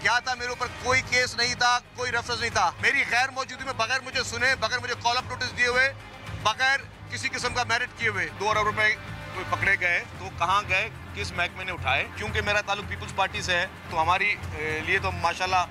گیا تھا, میرے اوپر کوئی کیس نہیں تھا, کوئی ریفرنس نہیں تھا. میری غیر موجودگی میں بغیر مجھے سنے, بغیر مجھے کال اپ نوٹس دیے ہوئے, بغیر کسی قسم کا میرٹ کیے ہوئے 2 ارب روپے کوئی پکڑے گئے. تو کہاں گئے, کس محکمے نے اٹھائے؟ کیونکہ میرا تعلق پیپلز پارٹی سے ہے تو ہماری لیے تو ماشاءاللہ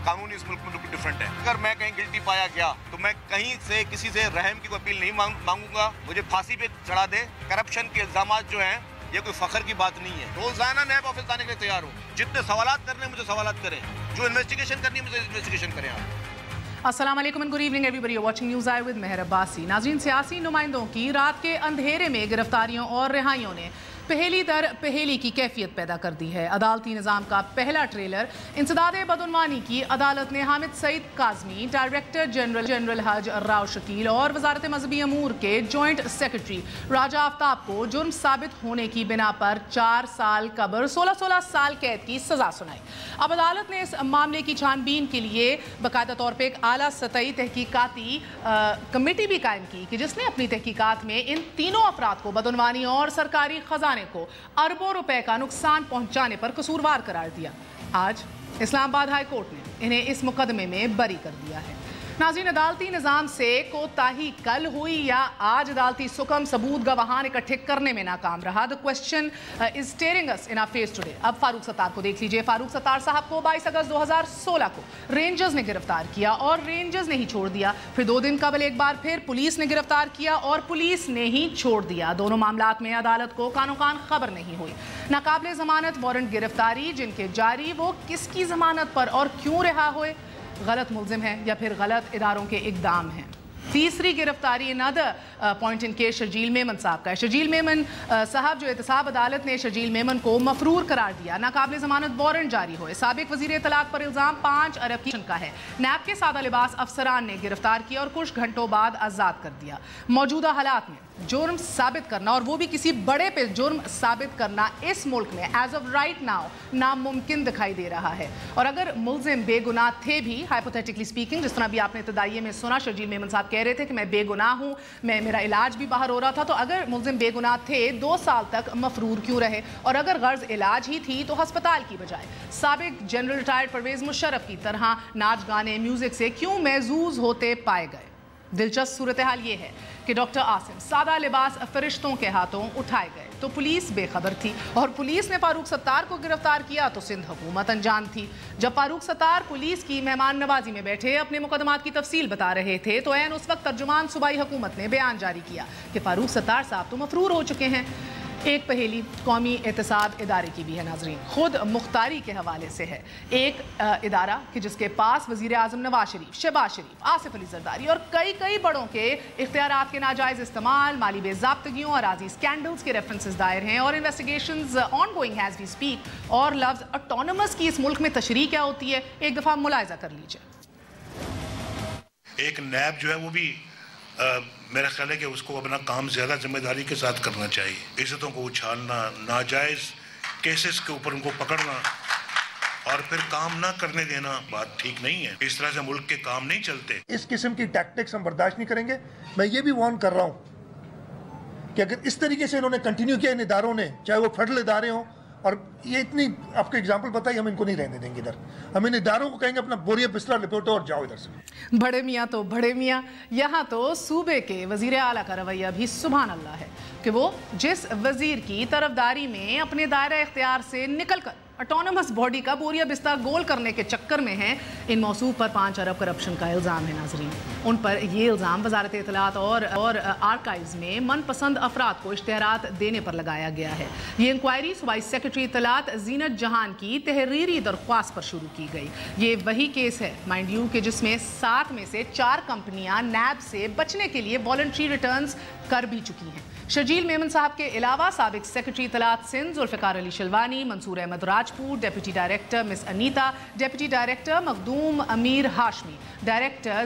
قانون اس ملک میں بالکل ڈفرینٹ ہے. اگر میں کہیں گلٹی پایا گیا تو میں کہیں سے کسی سے رحم کی کوئی اپیل نہیں مانگوں گا. مجھے پھانسی پہ چڑھا دے. کرپشن کے الزامات جو ہیں یہ کوئی فخر کی بات نہیں ہے. روزانہ نیب آفس جانے کے لیے تیار ہوں. جتنے سوالات کرنے مجھے سوالات کریں, جو انویسٹیگیشن کرنی ہے مجھے انویسٹیگیشن کریں. آپ السلام علیکم and good evening everybody watching news Eye with Mehar Abbasi. ناظرین, سیاسی نمائندوں کی رات کے اندھیرے میں گرفتاریوں اور رہائیوں نے پہیلی در پہیلی کی کیفیت پیدا کر دی ہے. عدالتی نظام کا پہلا ٹریلر انسداد بدعنوانی کی عدالت نے حامد سعید کاظمی, ڈائریکٹر جنرل حج راؤ شکیل اور وزارت مذہبی امور کے جوائنٹ سیکرٹری راجہ آفتاب کو جرم ثابت ہونے کی بنا پر 4 سال قبر 16 سال قید کی سزا سنائی. اب عدالت نے اس معاملے کی چھان بین کے لیے باقاعدہ طور پہ ایک اعلیٰ سطحی تحقیقاتی کمیٹی بھی قائم کی کہ جس نے اپنی تحقیقات میں ان تینوں افراد کو بدعنوانی اور سرکاری خزانے کو اربوں روپے کا نقصان پہنچانے پر قصوروار قرار دیا. آج اسلام آباد ہائی کورٹ نے انہیں اس مقدمے میں بری کر دیا ہے. ناظرین, عدالتی نظام سے کوتاہی کل ہوئی یا آج عدالتی سکم ثبوت گواہان اکٹھے کرنے میں ناکام رہا؟ The question is staring us in our face today. اب فاروق ستار کو دیکھ لیجئے. فاروق ستار صاحب کو 22 اگست 2016 کو رینجرز نے گرفتار کیا اور رینجرز نے ہی چھوڑ دیا. پھر 2 دن قبل ایک بار پھر پولیس نے گرفتار کیا اور پولیس نے ہی چھوڑ دیا. دونوں معاملات میں عدالت کو کانو کان خبر نہیں ہوئی. ناقابل ضمانت وارنٹ گرفتاری جن کے جاری, وہ کس کی ضمانت پر اور کیوں رہا ہوئے؟ غلط ملزم ہیں یا پھر غلط اداروں کے اقدام ہیں؟ تیسری گرفتاری another point in case Sharjeel Memon صاحب کا ہے. شرجیل میمن صاحب جو احتساب عدالت نے شرجیل میمن کو مفرور قرار دیا, ناقابل ضمانت وارنٹ جاری ہوئے. سابق وزیر اطلاعات پر الزام 5 ارب کی کا ہے. نیب کے سادہ لباس افسران نے گرفتار کیا اور کچھ گھنٹوں بعد آزاد کر دیا. موجودہ حالات میں جرم ثابت کرنا, اور وہ بھی کسی بڑے پہ جرم ثابت کرنا, اس ملک میں ایز آف رائٹ ناؤ ناممکن دکھائی دے رہا ہے. اور اگر ملزم بے گناہ تھے بھی, ہائپوتھیٹکلی اسپیکنگ, جس طرح بھی آپ نے ابتدائیے میں سنا شرجیل میمن صاحب کہہ رہے تھے کہ میں بے گناہ ہوں, میرا علاج بھی باہر ہو رہا تھا, تو اگر ملزم بے گناہ تھے 2 سال تک مفرور کیوں رہے؟ اور اگر غرض علاج ہی تھی تو ہسپتال کی بجائے سابق جنرل ریٹائرڈ پرویز مشرف کی طرح ناچ گانے میوزک سے کیوں محظوظ ہوتے پائے گئے؟ دلچسپ صورتحال یہ ہے کہ ڈاکٹر عاصم سادہ لباس فرشتوں کے ہاتھوں اٹھائے گئے تو پولیس بے خبر تھی, اور پولیس نے فاروق ستار کو گرفتار کیا تو سندھ حکومت انجان تھی. جب فاروق ستار پولیس کی مہمان نوازی میں بیٹھے اپنے مقدمات کی تفصیل بتا رہے تھے تو عین اس وقت ترجمان صوبائی حکومت نے بیان جاری کیا کہ فاروق ستار صاحب تو مفرور ہو چکے ہیں. ایک پہیلی قومی احتساب ادارے کی بھی ہے ناظرین, خود مختاری کے حوالے سے ہے. ایک ادارہ کہ جس کے پاس وزیر اعظم نواز شریف, شہباز شریف, آصف علی زرداری اور کئی بڑوں کے اختیارات کے ناجائز استعمال, مالی بے ضابطگیوں, اراضی اسکینڈلز کے ریفرنسز دائر ہیں اور investigations ongoing as we speak. اور لفظ اٹونومس کی اس ملک میں تشریح کیا ہوتی ہے, ایک دفعہ ملاحظہ کر لیجئے. ایک نیب جو ہے وہ بھی میرا خیال ہے کہ اس کو اپنا کام زیادہ ذمہ داری کے ساتھ کرنا چاہیے. عزتوں کو اچھالنا, ناجائز کیسز کے اوپر ان کو پکڑنا اور پھر کام نہ کرنے دینا بات ٹھیک نہیں ہے. اس طرح سے ملک کے کام نہیں چلتے. اس قسم کی ٹیکٹکس ہم برداشت نہیں کریں گے. میں یہ بھی وارن کر رہا ہوں کہ اگر اس طریقے سے انہوں نے کنٹینیو کیا ان اداروں نے, چاہے وہ فیڈرل ادارے ہوں, اور یہ اتنی آپ کو اگزامپل بتائی, ہم ان کو نہیں رہنے دیں گے ادھر. ہم ان اداروں کو کہیں گے اپنا بوریا بستر لپیٹو اور جاؤ ادھر سے. بڑے میاں تو بڑے میاں, یہاں تو صوبے کے وزیر اعلیٰ کا رویہ بھی سبحان اللہ ہے کہ وہ جس وزیر کی طرفداری میں اپنے دائرہ اختیار سے نکل کر اٹونومس باڈی کا بوریا بستر گول کرنے کے چکر میں ہیں, ان موصوف پر 5 ارب کرپشن کا الزام ہے ناظرین. ان پر یہ الزام وزارت اطلاعات اور آرکائیوز میں من پسند افراد کو اشتہارات دینے پر لگایا گیا ہے. یہ انکوائری صوبائی سیکرٹری اطلاعات زینت جہان کی تحریری درخواست پر شروع کی گئی. یہ وہی کیس ہے مائنڈ یو کہ جس میں 7 میں سے 4 کمپنیاں نیب سے بچنے کے لیے والنٹری ریٹرنز کر بھی چکی ہیں. شرجیل میمن صاحب کے علاوہ سابق سیکرٹری اطلاعات سندھ ذوالفقار علی شلوانی, منصور احمد راجپوت, ڈیپٹی ڈائریکٹر مس انیتا, ڈیپٹی ڈائریکٹر مخدوم امیر ہاشمی, ڈائریکٹر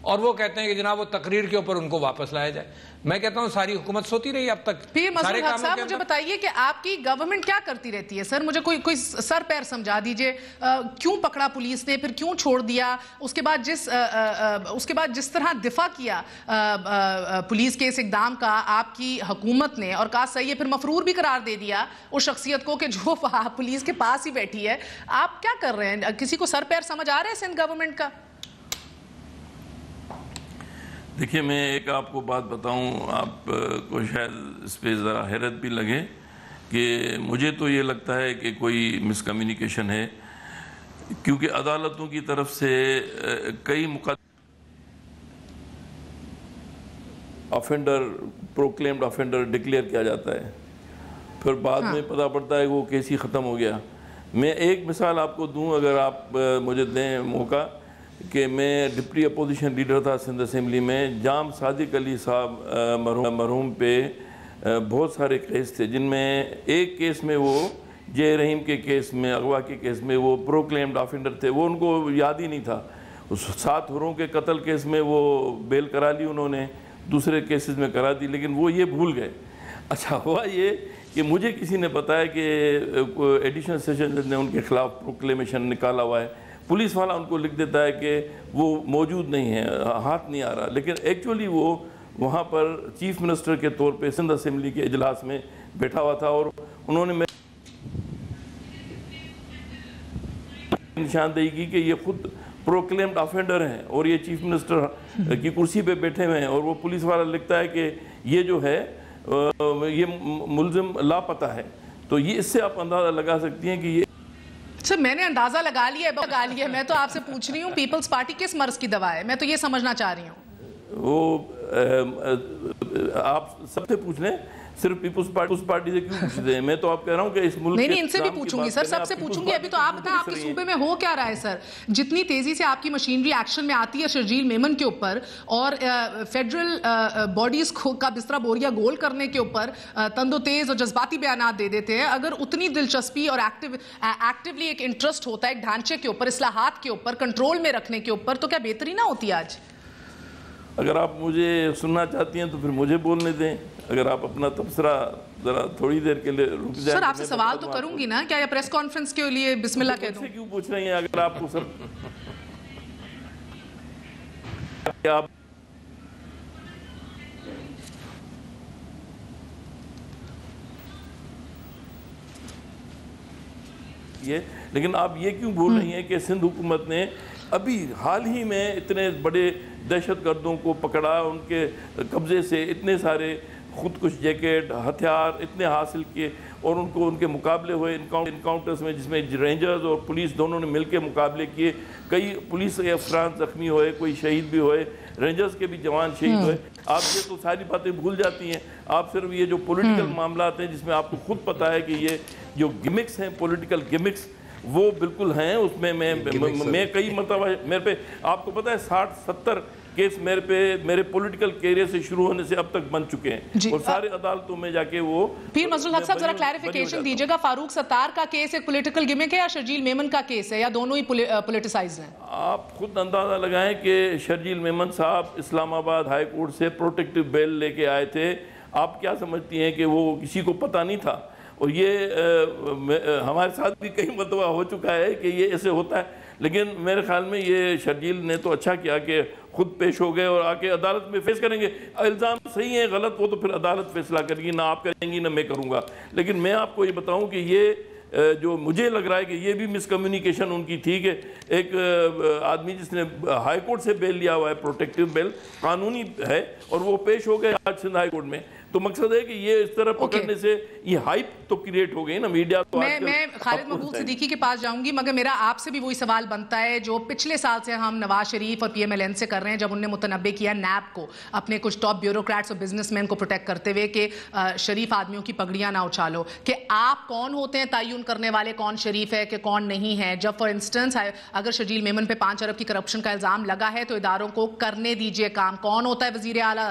اور وہ کہتے ہیں کہ جناب وہ تقریر کے اوپر ان کو واپس لایا جائے. میں کہتا ہوں ساری حکومت سوتی رہی اب تک. پھر مظہر حق صاحب مجھے بتائیے کہ آپ کی گورنمنٹ کیا کرتی رہتی ہے سر؟ مجھے کوئی سر پیر سمجھا دیجئے. کیوں پکڑا پولیس نے, پھر کیوں چھوڑ دیا, اس کے بعد جس طرح دفاع کیا پولیس کے اس اقدام کا آپ کی حکومت نے, اور کہا صحیح ہے, پھر مفرور بھی قرار دے دیا اس شخصیت کو کہ جو پولیس کے پاس ہی بیٹھی ہے. آپ کیا کر رہے ہیں؟ کسی کو سر پیر سمجھ آ رہا ہے سندھ گورنمنٹ کا؟ دیکھیے میں ایک آپ کو بات بتاؤں, آپ کو شاید اس پہ ذرا حیرت بھی لگے کہ مجھے تو یہ لگتا ہے کہ کوئی مس کمیونیکیشن ہے, کیونکہ عدالتوں کی طرف سے کئی افینڈر پروکلیمڈ افینڈر ڈکلیئر کیا جاتا ہے, پھر بعد میں پتہ پڑتا ہے کہ وہ کیس ہی ختم ہو گیا. میں ایک مثال آپ کو دوں اگر آپ مجھے دیں موقع, کہ میں ڈپٹی اپوزیشن لیڈر تھا سندھ اسمبلی میں. جام صادق علی صاحب مرحوم پہ بہت سارے کیس تھے, جن میں ایک کیس میں وہ جے رحیم کے کیس میں, اغوا کے کیس میں وہ پروکلیمڈ آفینڈر تھے, وہ ان کو یاد ہی نہیں تھا. 7 حوروں کے قتل کیس میں وہ بیل کرا لی انہوں نے, دوسرے کیسز میں کرا دی, لیکن وہ یہ بھول گئے. اچھا ہوا یہ کہ مجھے کسی نے بتایا کہ ایڈیشنل سیشن جج نے ان کے خلاف پروکلیمیشن نکالا ہوا ہے. پولیس والا ان کو لکھ دیتا ہے کہ وہ موجود نہیں ہے, ہاتھ نہیں آ رہا, لیکن ایکچولی وہ وہاں پر چیف منسٹر کے طور پہ سندھ اسمبلی کے اجلاس میں بیٹھا ہوا تھا, اور انہوں نے نشاندہی کی کہ یہ خود پروکلیمڈ آفینڈر ہیں اور یہ چیف منسٹر کی کرسی پہ بیٹھے ہوئے ہیں, اور وہ پولیس والا لکھتا ہے کہ یہ جو ہے یہ ملزم لاپتہ ہے. تو یہ اس سے آپ اندازہ لگا سکتی ہیں کہ یہ سر میں نے اندازہ لگا لیا ہے, میں تو آپ سے پوچھ رہی ہوں پیپلز پارٹی کس مرض کی دوا ہے, میں تو یہ سمجھنا چاہ رہی ہوں. وہ آپ سب سے پوچھ لیں, صرف پیپلز پارٹی سے کیوں پوچھتے ہیں؟ میں تو آپ کہہ رہا ہوں کہ اس ملک نہیں ان سے بھی پوچھوں گی سر, سب سے پوچھوں گی. ابھی تو آپ بتائیں آپ کے صوبے میں ہو کیا رہا ہے سر؟ جتنی تیزی سے آپ کی مشینری ایکشن میں آتی ہے شرجیل میمن کے اوپر, اور فیڈرل باڈیز کا بسترا بوریا گول کرنے کے اوپر تند و تیز اور جذباتی بیانات دے دیتے ہیں, اگر اتنی دلچسپی اور ایکٹیولی ایک انٹرسٹ ہوتا ہے ایک ڈھانچے کے اوپر, اصلاحات کے اوپر, کنٹرول میں رکھنے کے اوپر, تو کیا بہتری نہ ہوتی آج؟ اگر آپ مجھے سننا چاہتی ہیں تو پھر مجھے بولنے دیں, اگر آپ اپنا تبصرہ ذرا تھوڑی دیر کے لیے رک جائیں. سر آپ سے سوال تو کروں گی نا, کیا یہ پریس کانفرنس کے لیے بسم اللہ کہہ دوں؟ کیوں پوچھ رہی ہیں اگر آپ کو سر آپ لیکن آپ یہ کیوں بول رہی ہیں کہ سندھ حکومت نے ابھی حال ہی میں اتنے بڑے دہشت گردوں کو پکڑا, ان کے قبضے سے اتنے سارے خودکش جیکٹ ہتھیار اتنے حاصل کیے, اور ان کو ان کے مقابلے ہوئے انکاؤنٹرز میں, جس میں رینجرز اور پولیس دونوں نے مل کے مقابلے کیے, کئی پولیس افسران زخمی ہوئے, کوئی شہید بھی ہوئے, رینجرز کے بھی جوان شہید ہوئے. آپ یہ تو ساری باتیں بھول جاتی ہیں, آپ صرف یہ جو پولیٹیکل معاملات ہیں جس میں آپ کو خود پتہ ہے کہ یہ جو گمکس ہیں, پولیٹیکل گمکس, وہ بالکل ہیں. اس میں میں کئی مرتبہ میرے پہ آپ کو پتہ ہے 60-70 کیس میرے پولیٹیکل کیریئر سے شروع ہونے سے اب تک بن چکے ہیں, اور سارے عدالتوں میں جا کے وہ. پھر مظہر الحق صاحب ذرا کلیریفیکیشن دیجیے گا, فاروق ستار کا کیس ایک پولیٹیکل گمک ہے یا شرجیل میمن کا کیس ہے, یا دونوں ہی پولیٹیسائز ہیں؟ آپ خود اندازہ لگائیں کہ شرجیل میمن صاحب اسلام آباد ہائی کورٹ سے پروٹیکٹیو بیل لے کے آئے تھے. آپ کیا سمجھتی ہیں کہ وہ کسی کو پتہ نہیں تھا؟ اور یہ ہمارے ساتھ بھی کئی مرتبہ ہو چکا ہے کہ یہ ایسے ہوتا ہے, لیکن میرے خیال میں یہ شرجیل نے تو اچھا کیا کہ خود پیش ہو گئے اور آ کے عدالت میں فیس کریں گے. الزام صحیح ہے غلط, وہ تو پھر عدالت فیصلہ کرے گی, نہ آپ کریں گی نہ میں کروں گا. لیکن میں آپ کو یہ بتاؤں کہ یہ جو مجھے لگ رہا ہے کہ یہ بھی مس کمیونیکیشن ان کی تھی, کہ ایک آدمی جس نے ہائی کورٹ سے بیل لیا ہوا ہے, پروٹیکٹیو بیل قانونی ہے, اور وہ پیش ہو گئے آج سندھ ہائی کورٹ میں. تو مقصد ہے کہ یہ اس طرح پکڑنے سے یہ ہائپ تو کریٹ ہو گئی نا میڈیا کو. میں خالد مقبول صدیقی کے پاس جاؤں گی, مگر میرا آپ سے بھی وہی سوال بنتا ہے جو پچھلے سال سے ہم نواز شریف اور پی ایم ایل این سے کر رہے ہیں, جب انہوں نے متنبع کیا نیب کو, اپنے کچھ ٹاپ بیوروکریٹس اور بزنس مین کو پروٹیکٹ کرتے ہوئے کہ شریف آدمیوں کی پگڑیاں نہ اچھالو, کہ آپ کون ہوتے ہیں تعین کرنے والے کون شریف ہے کہ کون نہیں ہے. جب فار انسٹنس اگر شرجیل میمن پہ 5 ارب کی کرپشن کا الزام لگا ہے تو اداروں کو کرنے دیجئے کام. کون ہوتا ہے وزیر اعلیٰ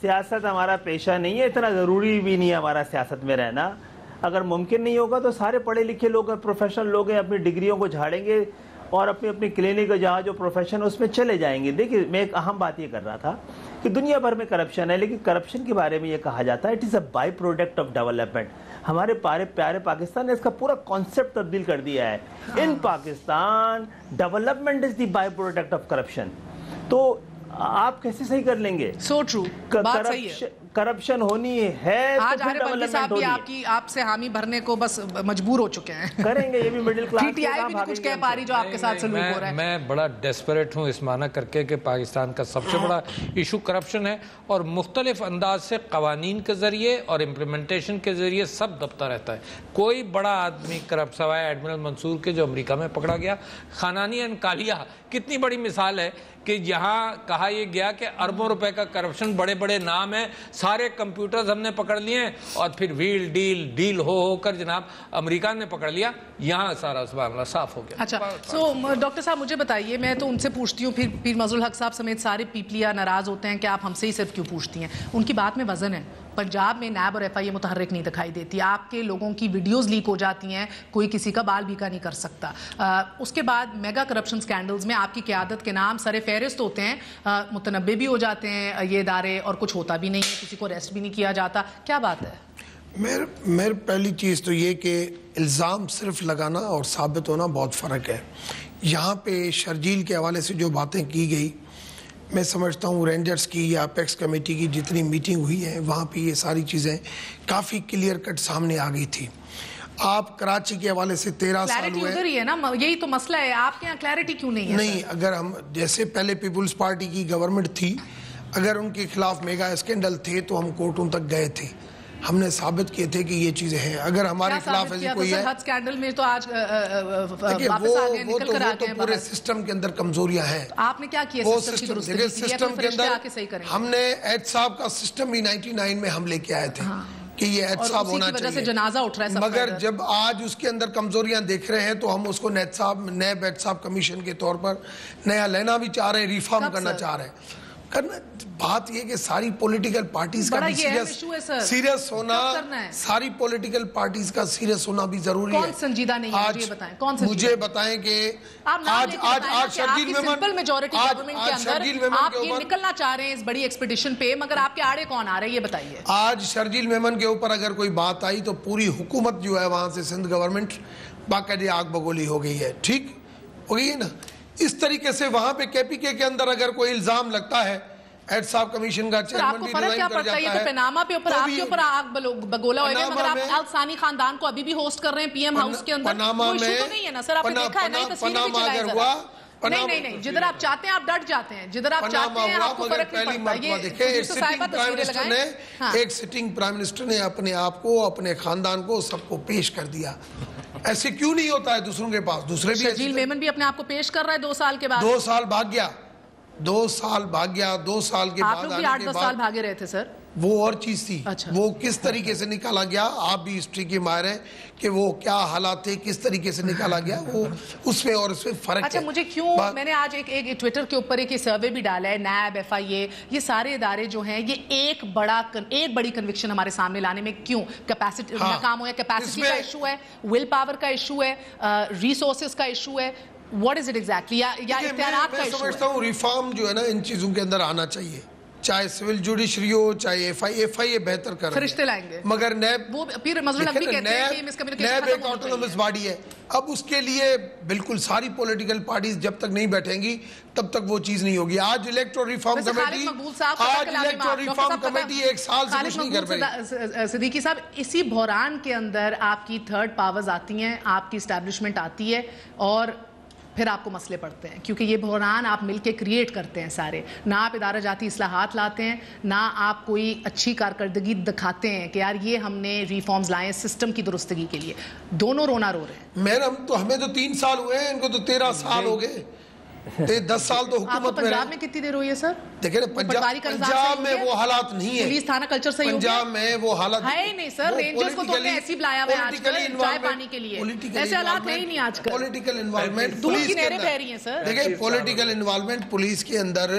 سیاست ہمارا پیشہ نہیں ہے, اتنا ضروری بھی نہیں ہے ہمارا سیاست میں رہنا. اگر ممکن نہیں ہوگا تو سارے پڑھے لکھے لوگ ہیں, پروفیشنل لوگ ہیں, اپنی ڈگریوں کو جھاڑیں گے اور اپنی کلینک جہاں جو پروفیشن ہے اس میں چلے جائیں گے. دیکھیے میں ایک اہم بات یہ کر رہا تھا کہ دنیا بھر میں کرپشن ہے, لیکن کرپشن کے بارے میں یہ کہا جاتا ہے it is a by product of development. ہمارے پیارے پاکستان نے اس کا پورا کانسیپٹ تبدیل کر دیا ہے. In Pakistan development is the byproduct of corruption. تو آپ کیسے صحیح کر لیں گے؟ سو ٹرو, بات صحیح ہے. کرپشن ہونی ہے تو آج پھر عارف الوی صاحب بھی آپ سے حامی بھرنے کو بس مجبور ہو چکے ہیں. کریں گے یہ بھی middle class. P T I بھی نہیں کچھ کہہ پا رہی جو آپ کے ساتھ سلوک ہو رہا ہے. میں بڑا ڈیسپریٹ ہوں اس معنی کر کے کہ پاکستان کا سب سے بڑا ایشو کرپشن ہے, اور مختلف انداز سے قوانین کے ذریعے اور امپلیمنٹیشن کے ذریعے سب دبتا رہتا ہے. کوئی بڑا آدمی کرپٹ سوائے ایڈمرل منصور کے جو امریکہ میں پکڑا گیا, خانانی انکالیہ کتنی بڑی مثال ہے کہ یہاں کہا یہ گیا کہ اربوں روپے کا کرپشن, بڑے بڑے نام ہیں, سارے کمپیوٹرز ہم نے پکڑ لیے ہیں, اور پھر ویل ڈیل ہو کر جناب امریکہ نے پکڑ لیا. یہاں سارا معاملہ صاف ہو گیا. اچھا, سو ڈاکٹر صاحب مجھے بتائیے, میں تو ان سے پوچھتی ہوں, پھر پیر مظہر الحق صاحب سمیت سارے پیپلیا ناراض ہوتے ہیں کہ آپ ہم سے ہی صرف کیوں پوچھتی ہیں. ان کی بات میں وزن ہے. پنجاب میں نیب اور ایف آئی اے متحرک نہیں دکھائی دیتی, آپ کے لوگوں کی ویڈیوز لیک ہو جاتی ہیں, کوئی کسی کا بال بیکا نہیں کر سکتا. اس کے بعد میگا کرپشن سکینڈلز میں آپ کی قیادت کے نام سر فہرست ہوتے ہیں, متنبع بھی ہو جاتے ہیں یہ ادارے, اور کچھ ہوتا بھی نہیں ہے, کسی کو اریسٹ بھی نہیں کیا جاتا. کیا بات ہے؟ میرے پہلی چیز تو یہ کہ الزام صرف لگانا اور ثابت ہونا بہت فرق ہے. یہاں پہ شرجیل کے حوالے سے جو باتیں کی گئی, میں سمجھتا ہوں رینجرز کی یا اپیکس کمیٹی کی جتنی میٹنگ ہوئی ہے وہاں پہ یہ ساری چیزیں کافی کلیئر کٹ سامنے آ گئی تھی. آپ کراچی کے حوالے سے 13 سال ہوئے, ادھر ہی ہے نا, یہی تو مسئلہ ہے. آپ کے یہاں کلیئرٹی کیوں نہیں ہے؟ نہیں, اگر ہم جیسے پہلے پیپلز پارٹی کی گورنمنٹ تھی, اگر ان کے خلاف میگا اسکینڈل تھے تو ہم کورٹوں تک گئے تھے, ہم نے ثابت کیے تھے کہ یہ چیزیں ہیں. اگر ہمارے خلاف ایسی کوئی ہے, اسکینڈل میں تو آج واپس آ گئے, نکل کر آ گئے. پورے سسٹم کے اندر کمزوریاں ہیں. آپ نے کیا کیا سسٹم کے اندر؟ ہم نے ایڈ صاحب کا سسٹم بھی 99 میں ہم لے کے آئے تھے کہ یہ ایڈ صاحب ہونا چاہیے, جنازہ اٹھ رہا ہے. مگر جب آج اس کے اندر کمزوریاں دیکھ رہے ہیں تو ہم اس کو نیب ایڈ صاحب کمیشن کے طور پر نیا لینا بھی چاہ رہے ہیں, ریفارم کرنا چاہ رہے ہیں. بات یہ کہ ساری پولیٹیکل پارٹیز کا بھی سیریس ہونا, ساری پولیٹیکل پارٹیز کا سیریس ہونا بھی ضروری ہے. کون سنجیدہ نہیں ہے مجھے بتائیں, کون سنجیدہ؟ مجھے بتائیں کہ آج شرجیل سمپل میجورٹی گورنمنٹ کے اندر آپ یہ نکلنا چاہ رہے ہیں اس بڑی ایکسپیڈیشن پہ, مگر آپ کے آڑے کون آ رہے ہیں یہ بتائیے. آج شرجیل میمن کے اوپر اگر کوئی بات آئی تو پوری حکومت جو ہے وہاں سے سندھ گورنمنٹ باقاعدہ آگ بگولی ہو گئی ہے. ٹھیک ہو گئی ہے نا. اس طریقے سے وہاں پہ کے پی کے اندر اگر کوئی الزام لگتا ہے, ایڈ صاحب کمیشن کا چیئرمین بھی ریزائن کر جاتا ہے. یہ تو پیناما پہ اوپر آپ کے اوپر آگ بگولا ہوئے گا, مگر آپ الثانی خاندان کو ابھی بھی ہوسٹ کر رہے ہیں پی ایم ہاؤس کے اندر. کوئی ایشو تو نہیں ہے نا سر, آپ نے دیکھا ہے نئی تصویریں بھی چلائیں ذرا. نہیں, جدھر آپ چاہتے ہیں آپ ڈٹ جاتے ہیں, جدھر آپ چاہتے ہیں آپ کو فرق نہیں پڑتا. ایک سٹنگ پرائم منسٹر نے اپنے آپ کو, اپنے خاندان کو, سب کو پیش کر دیا. ایسے کیوں نہیں ہوتا ہے دوسروں کے پاس؟ دوسرے بھی, شرجیل میمن بھی اپنے آپ کو پیش کر رہا ہے 2 سال کے بعد. 2 سال بھاگ گیا, 2 سال بھاگ گیا. 2 سال کے بعد آپ لوگ بھی 8-10 سال بھاگے رہے تھے سر. وہ اور چیز تھی, وہ کس طریقے سے نکالا گیا, آپ بھی ہسٹری کے ماہر ہیں کہ وہ کیا حالات تھے, کس طریقے سے نکالا گیا, وہ اس میں اور اس میں فرق ہے. اچھا مجھے کیوں, میں نے آج ایک ٹویٹر کے اوپر ایک سروے بھی ڈالا ہے, نیب, ایف آئی اے, یہ سارے ادارے جو ہیں یہ ایک بڑی کنوکشن ہمارے سامنے لانے میں کیوں کیپیسٹی ناکام ہوا ہے. کیپیسٹی کا ایشو ہے, ول پاور کا ایشو ہے, ریسورسز کا ایشو ہے. واٹ از اٹ ایگزیکٹلی, یا اختیارات کا ایشو ہے؟ میں سمجھتا ہوں ریفارم جو ہے نا ان چیزوں کے اندر آنا چاہیے, چاہے سول جوڈیشری ہو, چاہے ایف آئی اے بہتر کر رہے ہیں, فرشتے لائیں گے, مگر نیب, وہ پھر مظہر الحق بھی کہتے ہیں کہ مس کمیونیکیشن نیب ایک آٹونومس باڈی ہے. اب اس کے لیے بالکل ساری پولیٹیکل پارٹیز جب تک نہیں بیٹھیں گی تب تک وہ چیز نہیں ہوگی. آج الیکٹرل ریفارم کمیٹی 1 سال سے کچھ نہیں کر پائی. صدیقی صاحب, اسی بحران کے اندر آپ کی تھرڈ پاورز آتی ہیں, آپ کی اسٹیبلشمنٹ آتی ہے, اور پھر آپ کو مسئلے پڑتے ہیں, کیونکہ یہ بحران آپ مل کے کریٹ کرتے ہیں سارے. نہ آپ ادارہ جاتی اصلاحات لاتے ہیں, نہ آپ کوئی اچھی کارکردگی دکھاتے ہیں کہ یار یہ ہم نے ریفارمز لائے ہیں سسٹم کی درستگی کے لیے. دونوں رونا رو رہے ہیں. ہمیں تو 3 سال ہوئے ہیں, ان کو تو 13 سال ہو گئے. 10 سال تو حکومت میں. پنجاب میں کتنی دیر ہوئی ہے سر؟ دیکھیں پنجاب میں وہ حالات نہیں ہے, پولیس تھانہ کلچر صحیح ہو گیا. پنجاب میں وہ حالات ہے ہی نہیں سر. رینجرز کو تو ہم نے ایسی بلایا ہوا ہے آج کل چائے پانی کے لیے, ایسے حالات ہے ہی نہیں آج کل. پولیٹیکل انوالومنٹ دودھ کی نہریں بہ رہی ہیں سر. دیکھیں پولیٹیکل انوالومنٹ پولیس کے اندر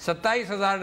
27,000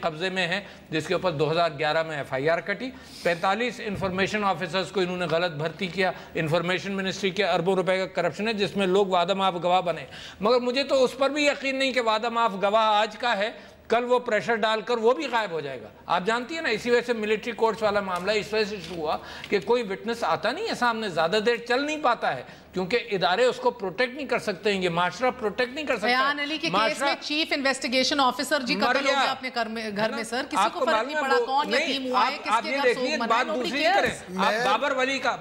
قبضے میں ہے جس کے اوپر 2011 میں FIR کٹی. 45 انفارمیشن آفیسرز کو انہوں نے غلط بھرتی کیا. انفارمیشن منسٹری کے اربوں روپے کا کرپشن ہے جس میں لوگ وعدہ معاف گواہ بنے. مگر مجھے تو اس پر بھی یقین نہیں کہ وعدہ معاف گواہ آج کا ہے کل وہ پریشر ڈال کر وہ بھی غائب ہو جائے گا. آپ جانتی ہیں نا, اسی وجہ سے ملٹری کورٹس والا معاملہ اس وجہ سے شروع ہوا کہ کوئی وٹنس آتا نہیں ہے سامنے, زیادہ دیر چل نہیں پاتا ہے کیونکہ ادارے اس کو پروٹیکٹ نہیں کر سکتے ہیں, یہ معاشرہ پروٹیکٹ نہیں کر سکتا. بیان علی کے کیس میں چیف انویسٹیگیشن آفیسر جی قتل ہو گیا اپنے گھر میں. سر کسی کو فرق نہیں پڑا کون یتیم ہوا ہے, کس کے گھر سوگ منا ہے, نوبڈی کیئرز.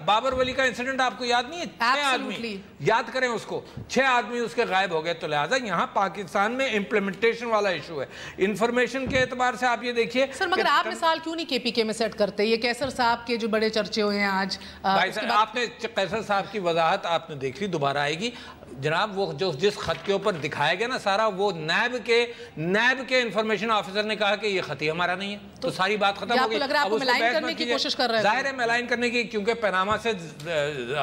بابر ولی کا انسیڈنٹ آپ کو یاد نہیں ہے؟ 6 آدمی یاد کریں اس کو, 6 آدمی اس کے غائب ہو گئے. تو لہٰذا یہاں پاکستان میں امپلیمنٹیشن والا ایشو ہے. انفارمیشن کے اعتبار سے آپ یہ دیکھیے سر, مگر آپ مثال کیوں نہیں KPK میں سیٹ کرتے؟ یہ قیصر صاحب کے جو بڑے چرچے ہوئے ہیں آج, آپ نے قیصر صاحب کی وضاحت آپ نے دیکھ لی, دوبارہ آئے گی جناب. وہ جو جس خط کے اوپر دکھایا گیا نا سارا, وہ نیب کے انفارمیشن آفیسر نے کہا کہ یہ خط ہی ہمارا نہیں ہے, تو ساری بات ختم ہو گئی. لگ رہا ہے آپ کو ملائن کرنے کی کوشش کر رہے ہیں. ظاہر ہے ملائن کرنے کی, کیونکہ پیناما سے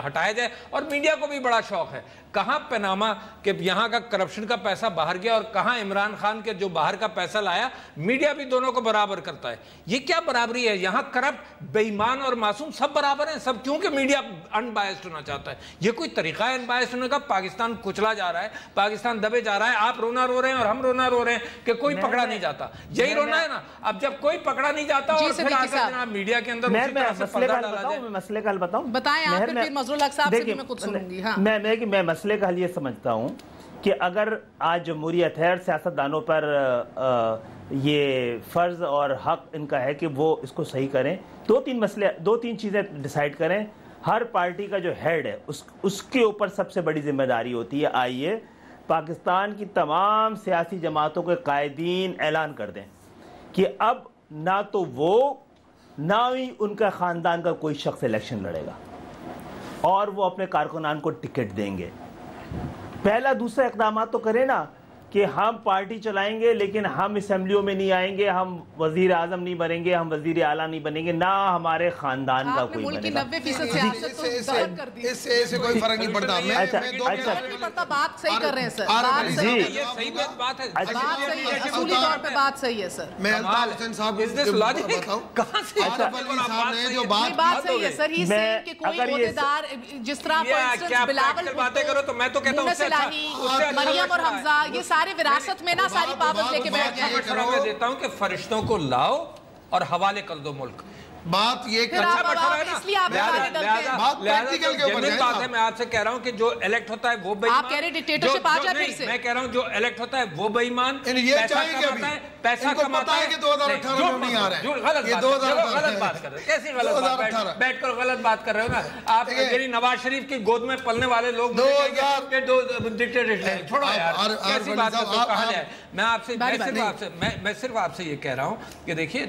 ہٹایا جائے, اور میڈیا کو بھی بڑا شوق ہے. کہاں پیناما کہ یہاں کا کرپشن کا پیسہ باہر گیا, اور کہاں عمران خان کے جو باہر کا پیسہ لایا, میڈیا بھی دونوں کو برابر کرتا ہے. یہ کیا برابری ہے؟ یہاں کرپٹ, بے ایمان اور معصوم سب برابر ہیں سب, کیونکہ میڈیا ان بائسڈ ہونا چاہتا ہے. یہ کوئی طریقہ ہے ان بائسڈ ہونے کا؟ پاکستان کچلا جا رہا ہے, پاکستان دبے جا رہا ہے. آپ رونا رو رہے ہیں اور ہم رونا رو رہے ہیں کہ کوئی پکڑا نہیں جاتا. یہی رونا ہے نا. اب جب کوئی پکڑا نہیں جاتا اور پھر آ کر جناب میڈیا کے اندر اسی طرح سے پردہ ڈالا جائے. میں مسئلے کا حل بتاؤں, بتائیں آپ, پھر مظہر الحق صاحب سے بھی میں کچھ سنوں گی. ہاں, میں مسئلے کا حل یہ سمجھتا ہوں کہ اگر آج جمہوریت ہے, سیاستدانوں پر یہ فرض اور حق ان کا ہے کہ وہ اس کو صحیح کریں, 2-3 چیزیں ڈیسائیڈ کریں. ہر پارٹی کا جو ہیڈ ہے اس کے اوپر سب سے بڑی ذمہ داری ہوتی ہے. آئیے پاکستان کی تمام سیاسی جماعتوں کے قائدین اعلان کر دیں کہ اب نہ تو وہ نہ ہی ان کا خاندان کا کوئی شخص الیکشن لڑے گا, اور وہ اپنے کارکنان کو ٹکٹ دیں گے. پہلا دوسرا اقدامات تو کریں نا کہ ہم پارٹی چلائیں گے لیکن ہم اسمبلیوں میں نہیں آئیں گے, ہم وزیر اعظم نہیں بنیں گے, ہم وزیر اعلیٰ نہیں بنیں گے, نہ ہمارے خاندان کا کوئی بنے گا. اس سے کوئی فرق نہیں پڑتا. بات صحیح کر رہے ہیں سر, بات ہے, اصولی طور پہ بات صحیح ہے سر. میں الطاف حسین صاحب کہاں سے صاحب نے جو بات صحیح ہے سر, یہ صحیح کہ کوئی عہدیدار جس طرح بلاول مریم اور حمزہ, یہ سارے وراثت میں نا ساری پاور لے کے بیٹھ جائیں. مشورہ میں دیتا ہوں کہ فرشتوں کو لاؤ اور حوالے کر دو ملک. بات یہ میں آپ سے کہہ رہا ہوں کہ جو الیکٹ ہوتا ہے وہ بے ایمان. آپ کہہ رہے ڈکٹیٹرشپ آ جائے پھر سے. میں کہہ رہا ہوں جو الیکٹ ہوتا ہے وہ بے ایمان, پیسہ کماتا ہے. کہ 2018 میں نہیں آ رہا ہے, غلط بات کر رہے ہیں. کیسی غلط بات؟ بیٹھ کر غلط بات کر رہے ہو نا آپ. یعنی نواز شریف کی گود میں پلنے والے لوگ ڈکٹیٹرشپ, چھوڑو یار کیسی بات کرتے ہو, کہاں جائے. میں صرف آپ سے یہ کہہ رہا ہوں کہ دیکھیے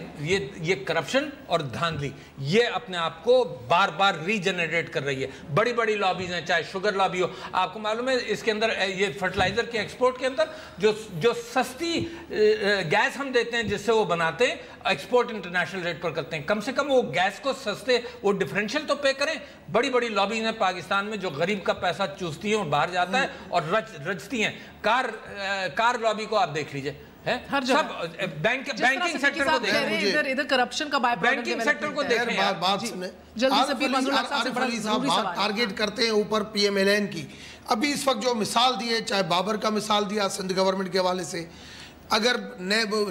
یہ کرپشن اور دھاندلی یہ اپنے آپ کو بار بار ری جنریٹ کر رہی ہے. بڑی بڑی لابیز ہیں, چاہے شوگر لابی ہو. آپ کو معلوم ہے اس کے اندر یہ فرٹیلائزر کے ایکسپورٹ کے اندر جو سستی گیس ہم دیتے ہیں جس سے وہ بناتے ہیں, ایکسپورٹ انٹرنیشنل ریٹ پر کرتے ہیں. کم سے کم وہ گیس کو سستے, وہ ڈیفرنشل تو پے کریں. بڑی بڑی لابیز ہیں پاکستان میں جو غریب کا پیسہ چوستی ہیں اور باہر جاتا ہے اور رچتی ہیں. کار لابی کو آپ دیکھ لیجئے, بینکنگ سیکٹر کو دیکھیں, ادھر کرپشن کا بائی پروڈکٹ بینکنگ سیکٹر کو دیکھیں. بات سنیں, جلدی سے پھر مظہر الحق صاحب سے بڑا ضروری سوال ٹارگیٹ کرتے ہیں اوپر PMLN کی. ابھی اس وقت جو مثال دیے, چاہے بابر کا مثال دیا سندھ گورنمنٹ کے حوالے سے, اگر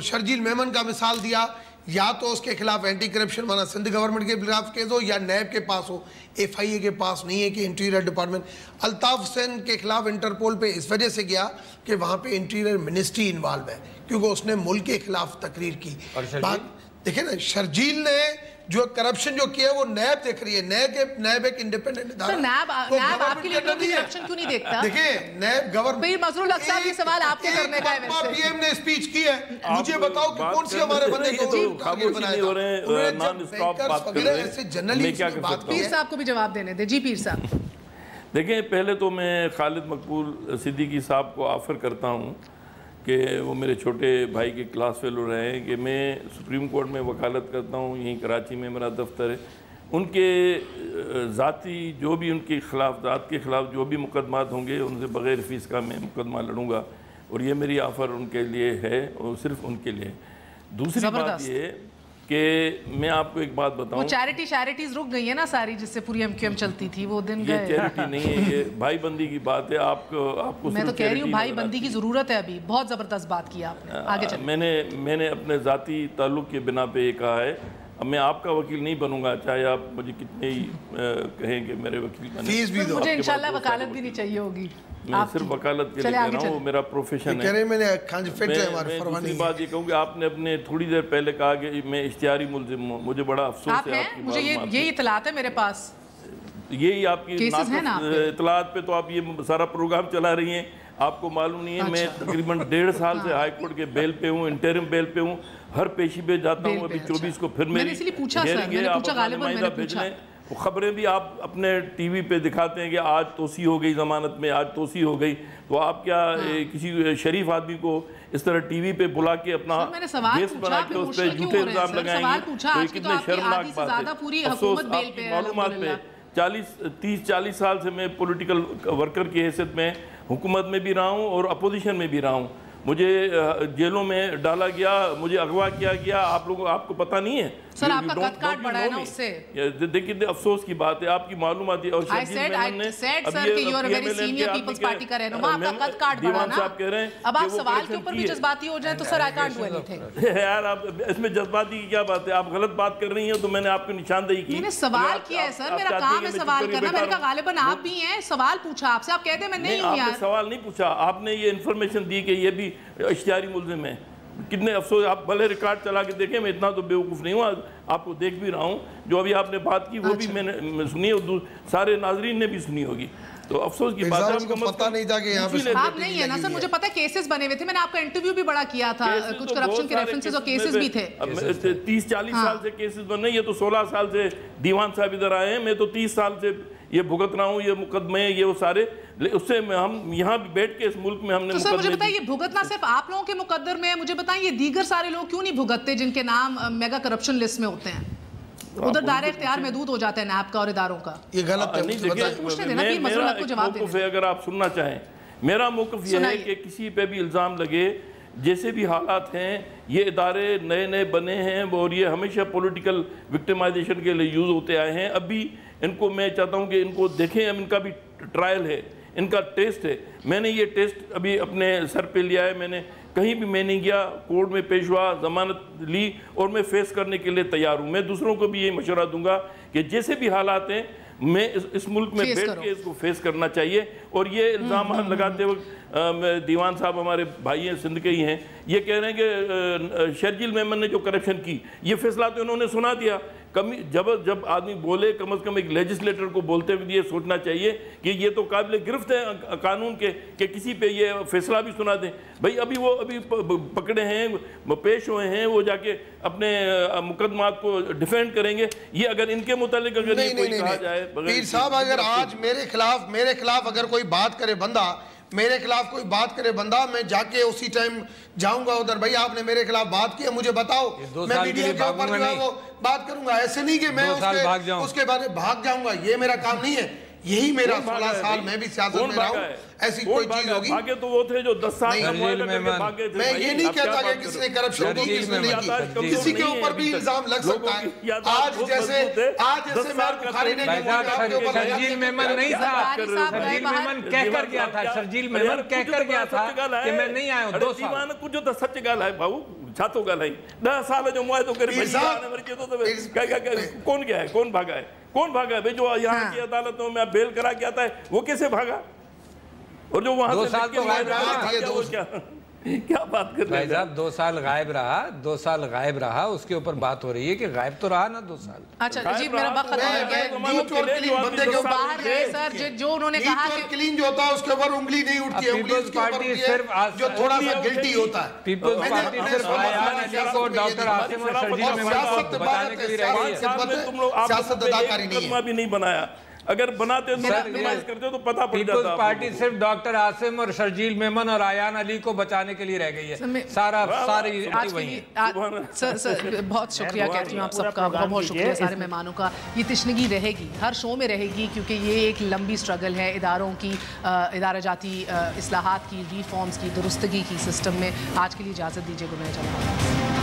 شرجیل میمن کا مثال دیا, یا تو اس کے خلاف اینٹی کرپشن مانا سندھ گورنمنٹ کے خلاف کیس ہو, یا نیب کے پاس ہو, FIA کے پاس نہیں ہے کہ انٹیریئر ڈپارٹمنٹ. الطاف حسین کے خلاف انٹرپول پہ اس وجہ سے گیا کہ وہاں پہ انٹیریئر منسٹری انوالو ہے, کیونکہ اس نے ملک کے خلاف تقریر کی. دیکھیں نا, شرجیل نے جو کرپشن جو کیا وہ نیب دیکھ رہی ہے. نیب ایک انڈیپینڈنٹ ادارہ. نیب آپ کے لیے کرپشن کیوں نہیں دیکھتا؟ دیکھیں نیب گورنمنٹ. پھر مظہر الحق صاحب یہ سوال آپ کو کرنے کا ہے. ویسے PM نے اسپیچ کی ہے, مجھے بتاؤ کہ کون سی ہمارے بندے کو ٹارگیٹ بنایا تھا. پیر صاحب کو بھی جواب دینے دیں. جی پیر صاحب. دیکھیں پہلے تو میں خالد مقبول صدیقی صاحب کو آفر کرتا ہوں کہ وہ میرے چھوٹے بھائی کے کلاس فیلو رہے ہیں, کہ میں سپریم کورٹ میں وکالت کرتا ہوں, یہیں کراچی میں میرا دفتر ہے. ان کے ذاتی جو بھی ان کے خلاف ذات کے خلاف جو بھی مقدمات ہوں گے ان سے بغیر فیس کا میں مقدمہ لڑوں گا. اور یہ میری آفر ان کے لیے ہے اور صرف ان کے لیے. دوسری بات یہ ہے کہ میں آپ کو ایک بات بتاؤں, وہ چیریٹیز رک گئی ہیں نا ساری, جس سے پوری MQM چلتی تھی, وہ دن یہ گئے. چیریٹی نہیں ہے, یہ بھائی بندی کی بات ہے. آپ کو میں تو کہہ رہی ہوں بھائی بندی کی ضرورت ہے ابھی. بہت زبردست بات کی آپ نے, آگے چلیں. میں نے اپنے ذاتی تعلق کے بنا پہ یہ کہا ہے, اب میں آپ کا وکیل نہیں بنوں گا, چاہے آپ مجھے کتنے ہی کہیں کہ میرے وکیل بنے. فیس بھی دو. مجھے انشاءاللہ وکالت بھی نہیں چاہیے ہوگی. میں صرف وکالت کے لیے کہہ رہا ہوں, وہ میرا پروفیشن ہے. میں نے کھانج فٹ ہے ہمارے فرمانی. دوسری بات یہ کہوں کہ آپ نے اپنے تھوڑی دیر پہلے کہا کہ میں اشتہاری ملزم ہوں. مجھے بڑا افسوس ہے آپ کی مجھے یہی اطلاعات ہے میرے پاس. یہی آپ کی اطلاعات پہ تو آپ یہ سارا پروگرام چلا رہی ہیں. آپ کو معلوم نہیں ہے میں تقریباً 1.5 سال سے ہائی کورٹ کے بیل پہ ہوں, انٹرم بیل پہ ہوں, ہر پیشی پہ جاتا ہوں. ابھی 24 کو پھر میں نے اس لیے پوچھا سر, میں نے پوچھا غالباً میں نے پوچھا. وہ خبریں بھی آپ اپنے ٹی وی پہ دکھاتے ہیں کہ آج توسیع ہو گئی ضمانت میں, آج توسیع ہو گئی. تو آپ کیا کسی شریف آدمی کو اس طرح ٹی وی پہ بلا کے اپنا گیسٹ بنا کے اس پہ جھوٹے الزام لگائیں گے؟ تو یہ کتنے شرمناک بات ہے. افسوس آپ کی معلومات پہ 30-40 سال سے میں پولیٹیکل ورکر کی حیثیت میں حکومت میں بھی رہا ہوں اور اپوزیشن میں بھی رہا ہوں. مجھے جیلوں میں ڈالا گیا, مجھے اغوا کیا گیا. آپ کو پتہ نہیں ہے سر, آپ کا قد کاٹ بڑھا ہے نا اس سے. دیکھیں افسوس کی بات ہے, آپ کی معلومات ہے. اور اب آپ سوال کے اوپر بھی جذباتی ہو جائیں تو سر I can't do anything. یار آپ اس میں جذباتی کی کیا بات ہے, آپ غلط بات کر رہی ہیں. تو میں نے آپ کو نشاندہی کی. میں نے سوال کیا ہے سر, میرا کام ہے سوال کرنا. میں نے کہا غالباً آپ بھی ہیں, سوال پوچھا آپ سے, آپ کہتے ہیں میں نہیں ہوں. آپ نے سوال نہیں پوچھا, آپ نے یہ انفارمیشن دی کہ یہ بھی اشتہاری ملزم ہے. کتنے افسوس, آپ بھلے ریکارڈ چلا کے دیکھیں, میں اتنا تو بیوقوف نہیں ہوں, آپ کو دیکھ بھی رہا ہوں. جو ابھی آپ نے بات کی وہ بھی میں نے سنی اور سارے ناظرین نے بھی سنی ہوگی. تو افسوس کی بات ہے, آپ کو پتہ نہیں تھا کہ یہاں پہ آپ نہیں ہے نا سر, مجھے پتہ ہے کیسز بنے ہوئے تھے, میں نے آپ کا انٹرویو بھی بڑا کیا تھا, کچھ کرپشن کے ریفرنسز اور کیسز بھی تھے. 30-40 سال سے کیسز بنے, یہ تو 16 سال سے دیوان صاحب ادھر آئے ہیں. میں تو 30 سال سے یہ بھگت رہا ہوں, یہ مقدمے یہ وہ سارے. اس سے ہم یہاں بھی بیٹھ کے اس ملک میں ہم نے تو سر مجھے بتائیں, یہ بھگتنا صرف آپ لوگوں کے مقدر میں ہے, مجھے بتائیں یہ دیگر سارے لوگ کیوں نہیں بھگتتے جن کے نام میگا کرپشن لسٹ میں ہوتے ہیں؟ ادھر دائرہ اختیار محدود ہو جاتا ہے نیب کا اور اداروں کا. یہ غلط ہے. میرا ایک موقف ہے, اگر آپ سننا چاہیں, میرا موقف یہ ہے کہ کسی پہ بھی الزام لگے, جیسے بھی حالات ہیں, یہ ادارے نئے بنے ہیں اور یہ ہمیشہ پولیٹیکل وکٹمائزیشن کے لیے یوز ہوتے آئے ہیں. ابھی ان کو میں چاہتا ہوں کہ ان کو دیکھیں, اب ان کا بھی ٹرائل ہے, ان کا ٹیسٹ ہے. میں نے یہ ٹیسٹ ابھی اپنے سر پہ لیا ہے, میں نے کہیں بھی میں نہیں گیا, کورٹ میں پیش ہوا, ضمانت لی اور میں فیس کرنے کے لیے تیار ہوں. میں دوسروں کو بھی یہ مشورہ دوں گا کہ جیسے بھی حالات ہیں, میں اس ملک میں بیٹھ کے اس کو فیس کرنا چاہیے. اور یہ الزامات لگاتے وقت دیوان صاحب ہمارے بھائی ہیں, سندھ کے ہی ہیں, یہ کہہ رہے ہیں کہ شرجیل میمن نے جو کرپشن کی, یہ فیصلہ تو انہوں نے سنا دیا. جب آدمی بولے, کم از کم ایک لیجسلیٹر کو بولتے ہوئے یہ سوچنا چاہیے کہ یہ تو قابل گرفت ہے قانون کے کہ کسی پہ یہ فیصلہ بھی سنا دیں. بھائی ابھی پکڑے ہیں, پیش ہوئے ہیں, وہ جا کے اپنے مقدمات کو ڈیفینڈ کریں گے. یہ اگر ان کے متعلق اگر یہ کوئی کہا جائے, پیر صاحب اگر آج میرے خلاف اگر کوئی بات کرے بندہ, میرے خلاف کوئی بات کرے بندہ, میں جا کے اسی ٹائم جاؤں گا ادھر, بھائی آپ نے میرے خلاف بات کی ہے, مجھے بتاؤ, میں میڈیا کے اوپر جو ہے وہ بات کروں گا. ایسے نہیں کہ میں اس کے بارے بھاگ جاؤں گا, یہ میرا کام نہیں ہے. یہی میرا 16 سال میں بھی سیاست میں رہا ہوں. ایسی کوئی چیز ہوگی, بھاگے تو وہ تھے جو 10 سال میں یہ نہیں کہتا کہ کس نے کرپشن کی, کس نے نہیں کی, کسی کے اوپر بھی الزام لگ سکتا ہے. آج جیسے میر بخاری نے شرجیل میمن نہیں تھا, شرجیل میمن کہہ کر گیا تھا, شرجیل میمن کہہ کر گیا تھا کہ میں نہیں آیا ہوں 2 سال. کچھ جو سچ گال ہے بھاؤ, چھاتو گال ہے 10 سال جو معاہدوں کرے کون گیا ہے, کون بھاگا ہے, کون بھاگا ہے؟ جو یہاں کی عدالتوں میں بیل کرا کے آتا ہے وہ کیسے بھاگا؟ اور جو وہاں 2 سال تو غائب رہا, کیا بات کر رہے ہیں صاحب, 2 سال غائب رہا, 2 سال غائب رہا, اس کے اوپر بات ہو رہی ہے کہ غائب تو رہا نا 2 سال. اچھا جی, میرا وقت ختم ہو گیا. بندے کے باہر ہے سر, جو انہوں نے کہا کہ کلین جو ہوتا ہے اس کے اوپر انگلی نہیں اٹھتی ہے, انگلی اس کے اوپر ہوتی ہے جو تھوڑا سا گلٹی ہوتا ہے. پیپلز پارٹی صرف آیان علی کو ڈاکٹر عاصم اور شرجیل میمن کو بتانے کے لیے رہی ہے. سیاست اداکاری نہیں ہے. بھی نہیں بنایا. اگر بناتے ہو کرتے ہو تو پتہ پڑ پیپلز جاتا. پارٹی صرف ڈاکٹر عاصم اور شرجیل میمن اور آیان علی کو بچانے کے لیے رہ گئی ہے. ساری وہی سر بہت شکریہ کہتی ہوں آپ سب کا, بہت شکریہ سارے مہمانوں کا. یہ تشنگی رہے گی, ہر شو میں رہے گی, کیونکہ یہ ایک لمبی سٹرگل ہے اداروں کی, ادارہ جاتی اصلاحات کی, ریفارمز کی, درستگی کی سسٹم میں. آج کے لیے اجازت دیجیے, گڈ نائٹ.